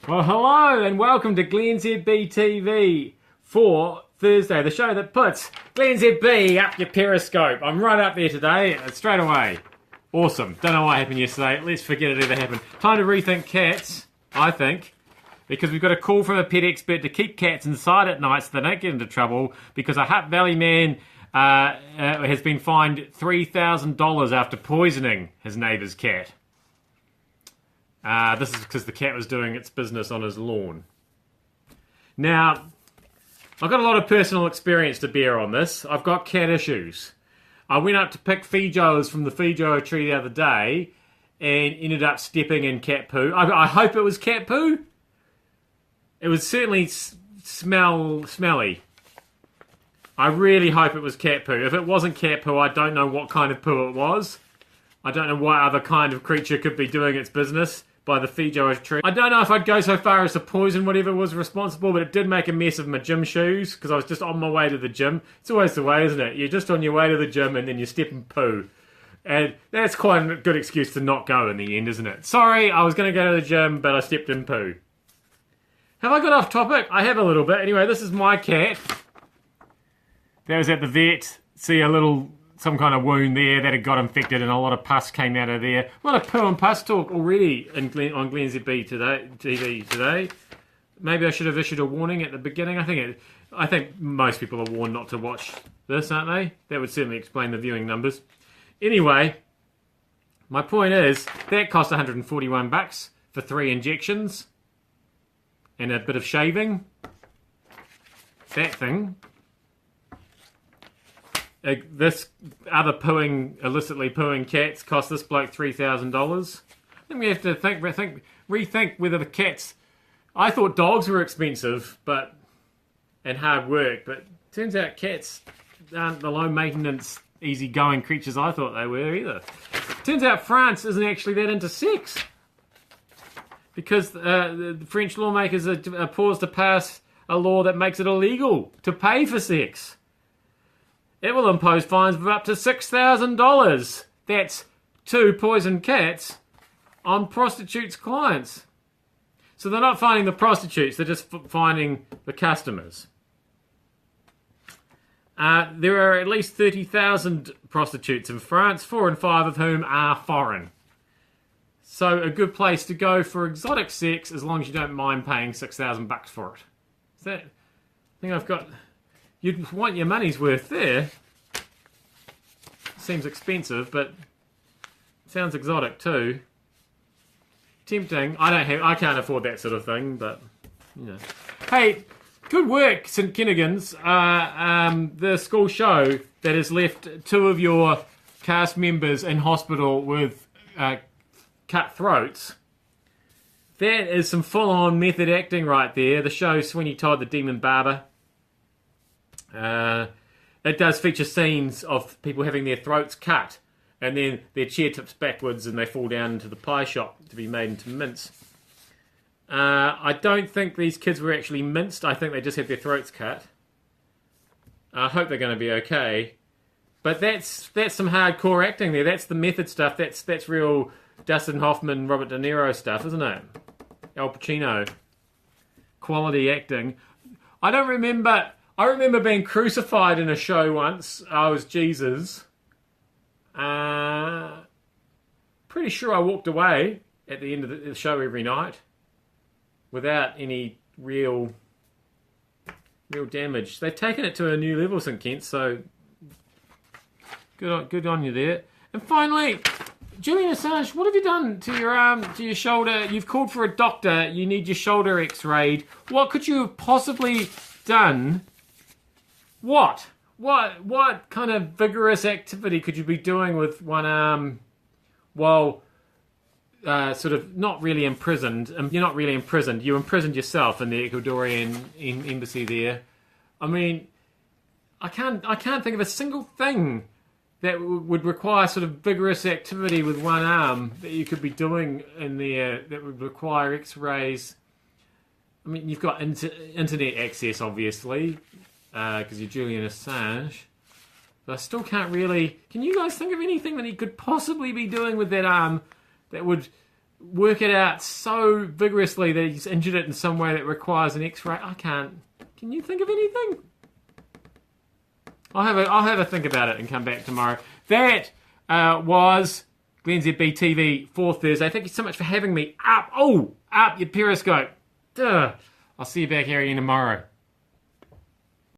Well, hello and welcome to glennzb TV for Thursday, the show that puts glennzb up your Periscope. I'm right up there today, straight away. Awesome. Don't know what happened yesterday. Let's forget it ever happened. Time to rethink cats, I think, because we've got a call from a pet expert to keep cats inside at night so they don't get into trouble because a Hutt Valley man has been fined $3,000 after poisoning his neighbour's cat. This is because the cat was doing its business on his lawn. Now, I've got a lot of personal experience to bear on this. I've got cat issues. I went up to pick Feijoas from the Feijoa tree the other day and ended up stepping in cat poo. I hope it was cat poo. It was certainly smelly. I really hope it was cat poo. If it wasn't cat poo, I don't know what kind of poo it was. I don't know what other kind of creature could be doing its business by the Feijoa tree. I don't know if I'd go so far as to poison whatever was responsible, but it did make a mess of my gym shoes because I was just on my way to the gym. It's always the way, isn't it? You're just on your way to the gym and then you step in poo. And that's quite a good excuse to not go in the end, isn't it? Sorry, I was going to go to the gym, but I stepped in poo. Have I got off topic? I have a little bit. Anyway, this is my cat. That was at the vet. See some kind of wound there that had got infected and a lot of pus came out of there. A lot of poo and pus talk already on glennzb TV today. Maybe I should have issued a warning at the beginning. I think most people are warned not to watch this, aren't they? That would certainly explain the viewing numbers. Anyway, my point is that cost $141 for 3 injections and a bit of shaving. That thing. This other illicitly pooing cats cost this bloke $3,000. I think we have to rethink whether the cats. I thought dogs were expensive, and hard work, but turns out cats aren't the low maintenance, easy-going creatures I thought they were either. Turns out France isn't actually that into sex, because the French lawmakers are paused to pass a law that makes it illegal to pay for sex. It will impose fines of up to $6,000. That's 2 poisoned cats on prostitutes' clients. So they're not finding the prostitutes, they're just finding the customers. There are at least 30,000 prostitutes in France, 4 and 5 of whom are foreign. So a good place to go for exotic sex as long as you don't mind paying $6,000 for it. I think I've got... You'd want your money's worth there. Seems expensive, but sounds exotic too. Tempting. I can't afford that sort of thing, but you know. Hey, good work, St Kennigan's. The school show that has left 2 of your cast members in hospital with cut throats. That is some full-on method acting right there. The show Sweeney Todd the Demon Barber. It does feature scenes of people having their throats cut and then their chair tips backwards and they fall down into the pie shop to be made into mince. I don't think these kids were actually minced. I think they just had their throats cut. I hope they're going to be okay. But that's some hardcore acting there. That's the method stuff. That's real Dustin Hoffman, Robert De Niro stuff, isn't it? Al Pacino. Quality acting. I remember being crucified in a show once. I was Jesus. Pretty sure I walked away at the end of the show every night without any real damage. They've taken it to a new level, St Kent, so good on you there. And finally, Julian Assange, what have you done to your arm, to your shoulder? You've called for a doctor. You need your shoulder x-rayed. What could you have possibly done? What kind of vigorous activity could you be doing with one arm while sort of not really imprisoned? You're not really imprisoned. You imprisoned yourself in the Ecuadorian embassy there. I mean, I can't think of a single thing that would require sort of vigorous activity with one arm that you could be doing in there that would require x-rays. I mean, you've got internet access, obviously, because you're Julian Assange. But I still can't really... Can you guys think of anything that he could possibly be doing with that arm that would work it out so vigorously that he's injured it in some way that requires an X-ray. I can't. Can you think of anything? I'll have a think about it and come back tomorrow. That was glennzb TV for Thursday. Thank you so much for having me. Up your Periscope. Duh. I'll see you back here again tomorrow.